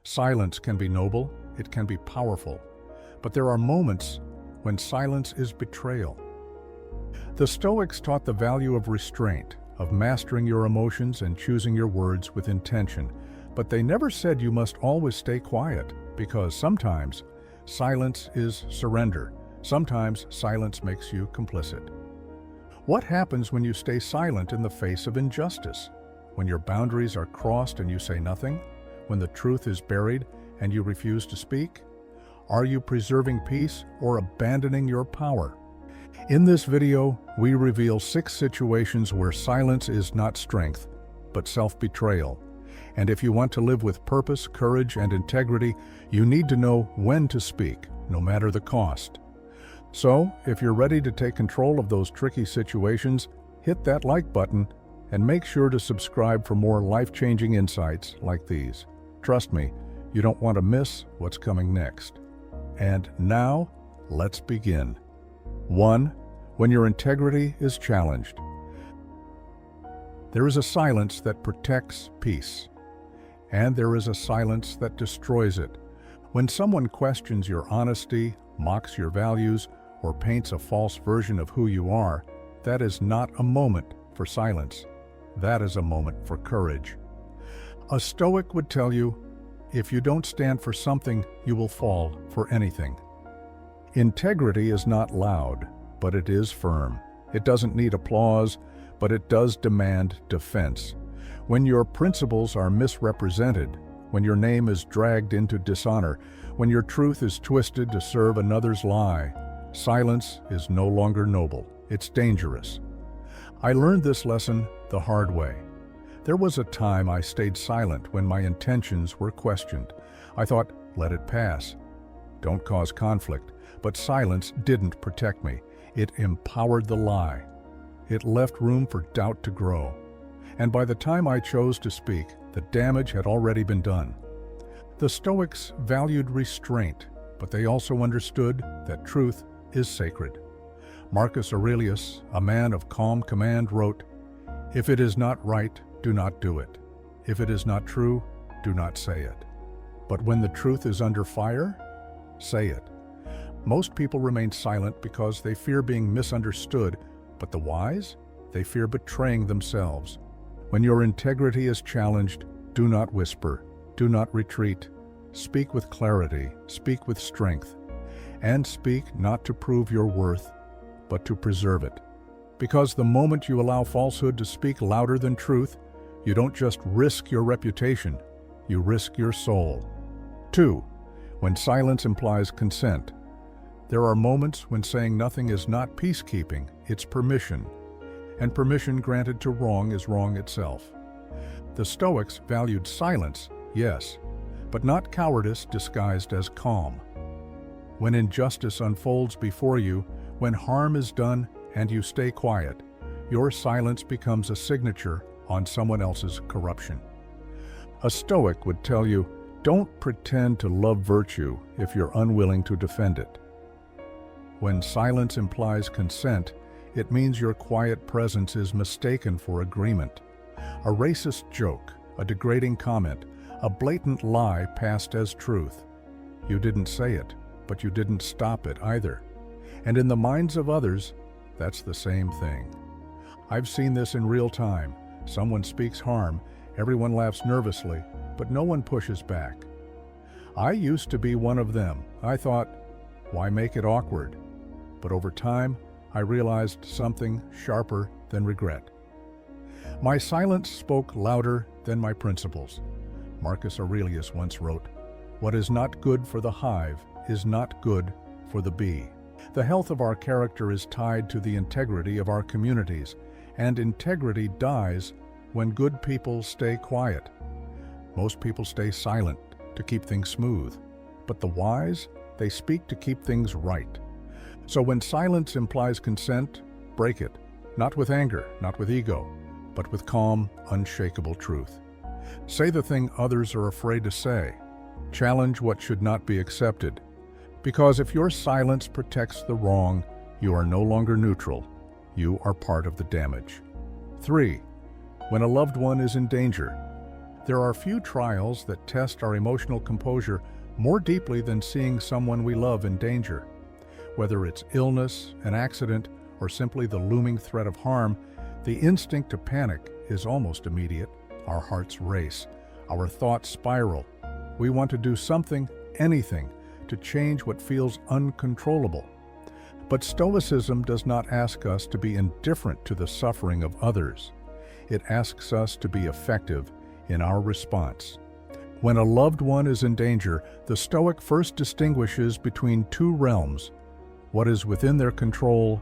Silence can be noble, it can be powerful, but there are moments when silence is betrayal. The Stoics taught the value of restraint, of mastering your emotions and choosing your words with intention, but they never said you must always stay quiet, because sometimes silence is surrender. Sometimes silence makes you complicit. What happens when you stay silent in the face of injustice? When your boundaries are crossed and you say nothing? When the truth is buried and you refuse to speak? Are you preserving peace or abandoning your power? In this video, we reveal 6 situations where silence is not strength, but self-betrayal. And if you want to live with purpose, courage, and integrity, you need to know when to speak, no matter the cost. So, if you're ready to take control of those tricky situations, hit that like button and make sure to subscribe for more life-changing insights like these. Trust me, you don't want to miss what's coming next. And now, let's begin. 1. When your integrity is challenged. There is a silence that protects peace, and there is a silence that destroys it. When someone questions your honesty, mocks your values, or paints a false version of who you are, that is not a moment for silence. That is a moment for courage. A Stoic would tell you, if you don't stand for something, you will fall for anything. Integrity is not loud, but it is firm. It doesn't need applause, but it does demand defense. When your principles are misrepresented, when your name is dragged into dishonor, when your truth is twisted to serve another's lie, silence is no longer noble. It's dangerous. I learned this lesson the hard way. There was a time I stayed silent when my intentions were questioned. I thought, let it pass. Don't cause conflict. But silence didn't protect me. It empowered the lie. It left room for doubt to grow. And by the time I chose to speak, the damage had already been done. The Stoics valued restraint, but they also understood that truth is sacred. Marcus Aurelius, a man of calm command, wrote, "If it is not right, do not do it. If it is not true, do not say it. But when the truth is under fire, say it." Most people remain silent because they fear being misunderstood, but the wise, they fear betraying themselves. When your integrity is challenged, do not whisper, do not retreat. Speak with clarity, speak with strength, and speak not to prove your worth, but to preserve it. Because the moment you allow falsehood to speak louder than truth, you don't just risk your reputation, you risk your soul. 2. When silence implies consent. There are moments when saying nothing is not peacekeeping, it's permission. And permission granted to wrong is wrong itself. The Stoics valued silence, yes, but not cowardice disguised as calm. When injustice unfolds before you, when harm is done and you stay quiet, your silence becomes a signature on someone else's corruption. A Stoic would tell you, don't pretend to love virtue if you're unwilling to defend it. When silence implies consent, it means your quiet presence is mistaken for agreement. A racist joke, a degrading comment, a blatant lie passed as truth. You didn't say it, but you didn't stop it either. And in the minds of others, that's the same thing. I've seen this in real time. Someone speaks harm, everyone laughs nervously, but no one pushes back. I used to be one of them. I thought, why make it awkward? But over time, I realized something sharper than regret. My silence spoke louder than my principles. Marcus Aurelius once wrote, "What is not good for the hive is not good for the bee." The health of our character is tied to the integrity of our communities, and integrity dies when good people stay quiet. Most people stay silent to keep things smooth, but the wise, they speak to keep things right. So when silence implies consent, break it, not with anger, not with ego, but with calm, unshakable truth. Say the thing others are afraid to say. Challenge what should not be accepted. Because if your silence protects the wrong, you are no longer neutral. You are part of the damage. 3. When a loved one is in danger. There are few trials that test our emotional composure more deeply than seeing someone we love in danger. Whether it's illness, an accident, or simply the looming threat of harm, the instinct to panic is almost immediate. Our hearts race, our thoughts spiral. We want to do something, anything, to change what feels uncontrollable. But Stoicism does not ask us to be indifferent to the suffering of others. It asks us to be effective in our response. When a loved one is in danger, the Stoic first distinguishes between two realms, what is within their control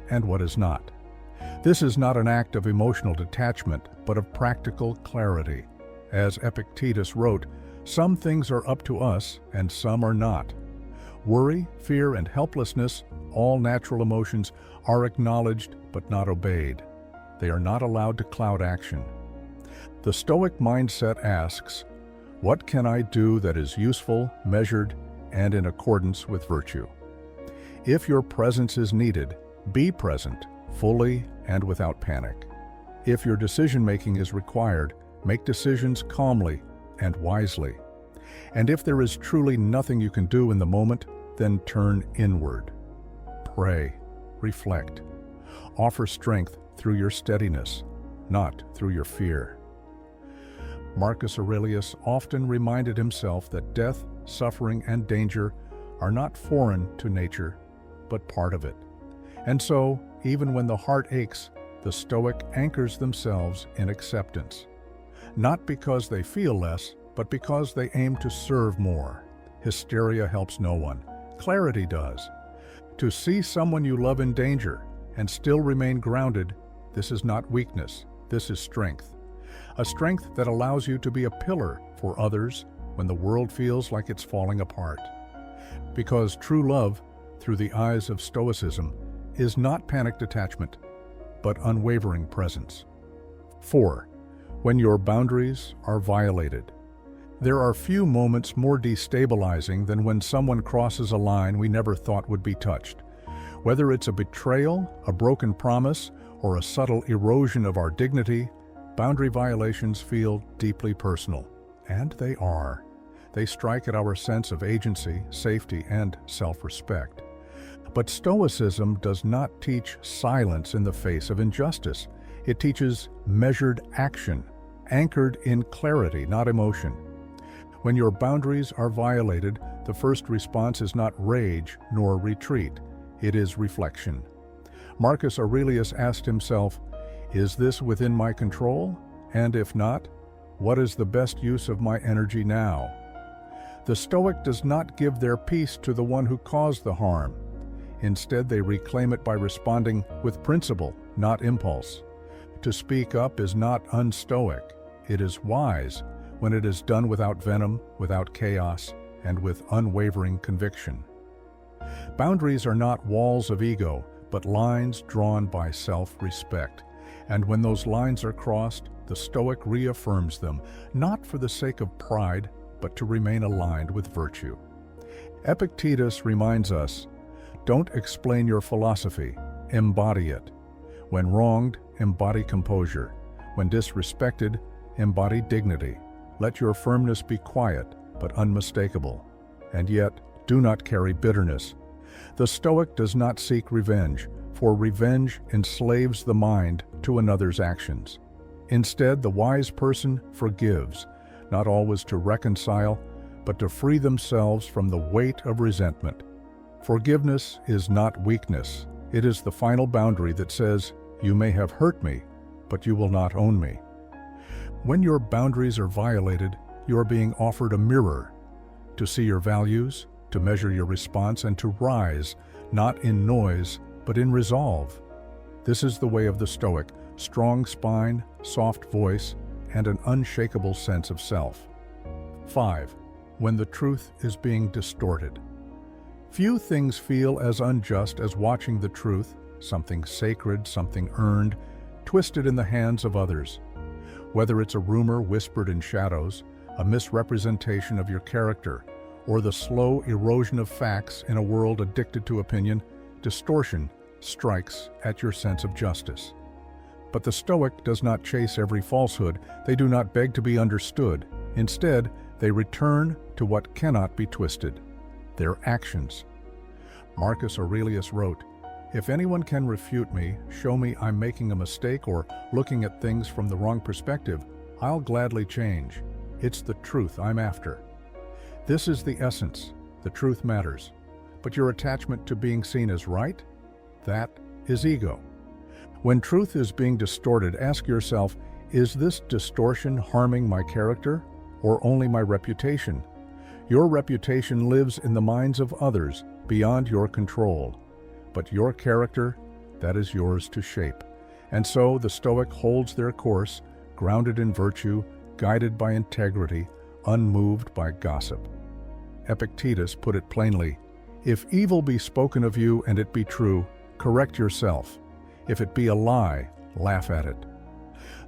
and what is not. This is not an act of emotional detachment, but of practical clarity. As Epictetus wrote, some things are up to us and some are not. Worry, fear, and helplessness, all natural emotions, are acknowledged but not obeyed. They are not allowed to cloud action. The Stoic mindset asks, what can I do that is useful, measured, and in accordance with virtue? If your presence is needed, be present, fully and without panic. If your decision-making is required, make decisions calmly and wisely. And if there is truly nothing you can do in the moment, then turn inward. Pray, reflect. Offer strength through your steadiness, not through your fear. Marcus Aurelius often reminded himself that death, suffering, and danger are not foreign to nature, but part of it. And so, even when the heart aches, the Stoic anchors themselves in acceptance. Not because they feel less, but because they aim to serve more. Hysteria helps no one. Clarity does. To see someone you love in danger and still remain grounded, this is not weakness, this is strength. A strength that allows you to be a pillar for others when the world feels like it's falling apart. Because true love, through the eyes of Stoicism, is not panic detachment, but unwavering presence. 4. When your boundaries are violated. There are few moments more destabilizing than when someone crosses a line we never thought would be touched. Whether it's a betrayal, a broken promise, or a subtle erosion of our dignity, boundary violations feel deeply personal. And they are. They strike at our sense of agency, safety, and self-respect. But Stoicism does not teach silence in the face of injustice. It teaches measured action, anchored in clarity, not emotion. When your boundaries are violated, the first response is not rage nor retreat. It is reflection. Marcus Aurelius asked himself, is this within my control? And if not, what is the best use of my energy now? The Stoic does not give their peace to the one who caused the harm. Instead, they reclaim it by responding with principle, not impulse. To speak up is not unstoic. It is wise when it is done without venom, without chaos, and with unwavering conviction. Boundaries are not walls of ego, but lines drawn by self-respect. And when those lines are crossed, the Stoic reaffirms them, not for the sake of pride, but to remain aligned with virtue. Epictetus reminds us, don't explain your philosophy, embody it. When wronged, embody composure. When disrespected, embody dignity. Let your firmness be quiet, but unmistakable. And yet, do not carry bitterness. The Stoic does not seek revenge, for revenge enslaves the mind to another's actions. Instead, the wise person forgives, not always to reconcile, but to free themselves from the weight of resentment. Forgiveness is not weakness. It is the final boundary that says, you may have hurt me, but you will not own me. When your boundaries are violated, you are being offered a mirror to see your values, to measure your response, and to rise, not in noise, but in resolve. This is the way of the Stoic: strong spine, soft voice, and an unshakable sense of self. 5. When the truth is being distorted. Few things feel as unjust as watching the truth, something sacred, something earned, twisted in the hands of others. Whether it's a rumor whispered in shadows, a misrepresentation of your character, or the slow erosion of facts in a world addicted to opinion, distortion strikes at your sense of justice. But the Stoic does not chase every falsehood. They do not beg to be understood. Instead, they return to what cannot be twisted: their actions. Marcus Aurelius wrote, "If anyone can refute me, show me I'm making a mistake or looking at things from the wrong perspective, I'll gladly change. It's the truth I'm after." This is the essence. The truth matters. But your attachment to being seen as right? That is ego. When truth is being distorted, ask yourself, is this distortion harming my character or only my reputation? Your reputation lives in the minds of others, beyond your control. But your character, that is yours to shape. And so the Stoic holds their course, grounded in virtue, guided by integrity, unmoved by gossip. Epictetus put it plainly, "If evil be spoken of you and it be true, correct yourself. If it be a lie, laugh at it."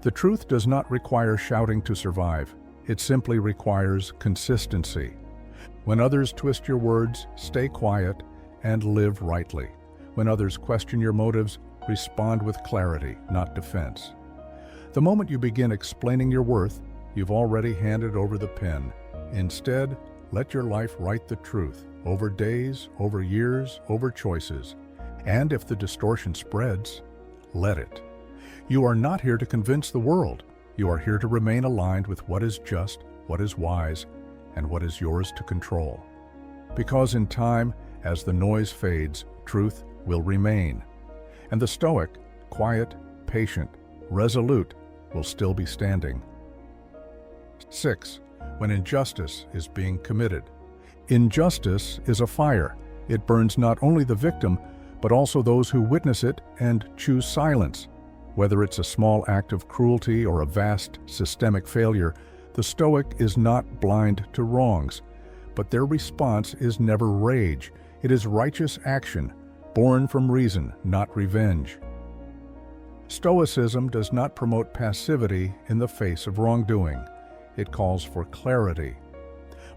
The truth does not require shouting to survive. It simply requires consistency. When others twist your words, stay quiet and live rightly. When others question your motives, respond with clarity, not defense. The moment you begin explaining your worth, you've already handed over the pen. Instead, let your life write the truth, over days, over years, over choices. And if the distortion spreads, let it. You are not here to convince the world. You are here to remain aligned with what is just, what is wise, and what is yours to control. Because in time, as the noise fades, truth will remain. And the Stoic, quiet, patient, resolute, will still be standing. 6. When injustice is being committed. Injustice is a fire. It burns not only the victim, but also those who witness it and choose silence. Whether it's a small act of cruelty or a vast systemic failure, the Stoic is not blind to wrongs. But their response is never rage. It is righteous action, born from reason, not revenge. Stoicism does not promote passivity in the face of wrongdoing. It calls for clarity.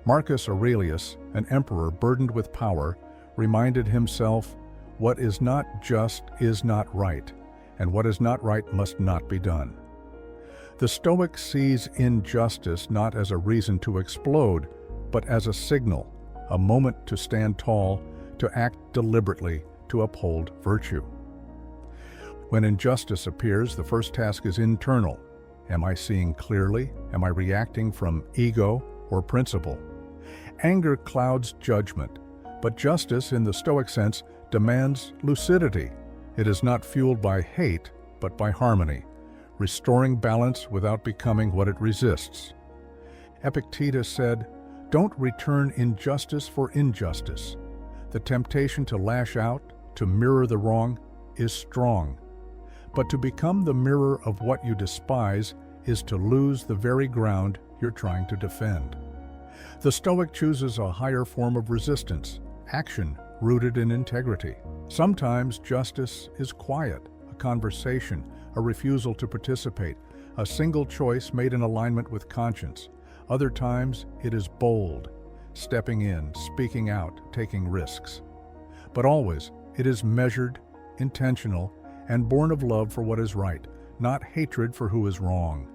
Marcus Aurelius, an emperor burdened with power, reminded himself, "What is not just is not right, and what is not right must not be done." The Stoic sees injustice not as a reason to explode, but as a signal, a moment to stand tall, to act deliberately, to uphold virtue. When injustice appears, the first task is internal. Am I seeing clearly? Am I reacting from ego or principle? Anger clouds judgment, but justice, in the Stoic sense, demands lucidity. It is not fueled by hate, but by harmony, restoring balance without becoming what it resists. Epictetus said, "Don't return injustice for injustice." The temptation to lash out, to mirror the wrong, is strong. But to become the mirror of what you despise is to lose the very ground you're trying to defend. The Stoic chooses a higher form of resistance, action rooted in integrity. Sometimes justice is quiet, a conversation, a refusal to participate, a single choice made in alignment with conscience. Other times it is bold, stepping in, speaking out, taking risks. But always it is measured, intentional, and born of love for what is right, not hatred for who is wrong.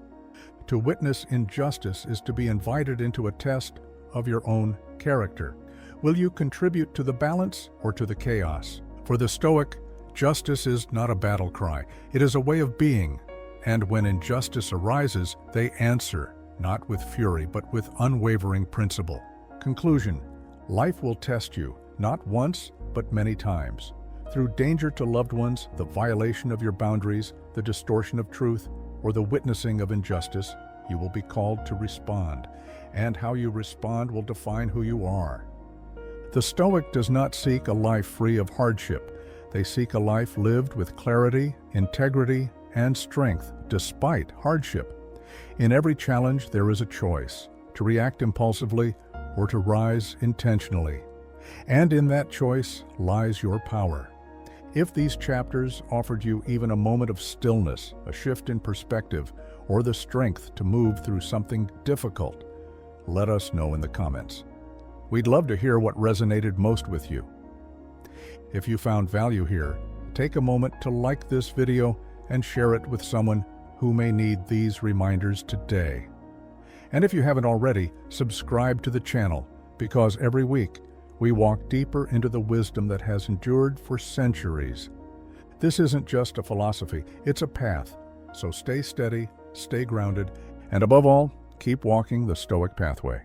To witness injustice is to be invited into a test of your own character. Will you contribute to the balance or to the chaos? For the Stoic, justice is not a battle cry. It is a way of being. And when injustice arises, they answer, not with fury, but with unwavering principle. Conclusion: life will test you, not once, but many times. Through danger to loved ones, the violation of your boundaries, the distortion of truth, or the witnessing of injustice, you will be called to respond. And how you respond will define who you are. The Stoic does not seek a life free of hardship. They seek a life lived with clarity, integrity, and strength, despite hardship. In every challenge, there is a choice: to react impulsively or to rise intentionally. And in that choice lies your power. If these chapters offered you even a moment of stillness, a shift in perspective, or the strength to move through something difficult, let us know in the comments. We'd love to hear what resonated most with you. If you found value here, take a moment to like this video and share it with someone who may need these reminders today. And if you haven't already, subscribe to the channel, because every week we walk deeper into the wisdom that has endured for centuries. This isn't just a philosophy, it's a path. So stay steady, stay grounded, and above all, keep walking the Stoic Pathway.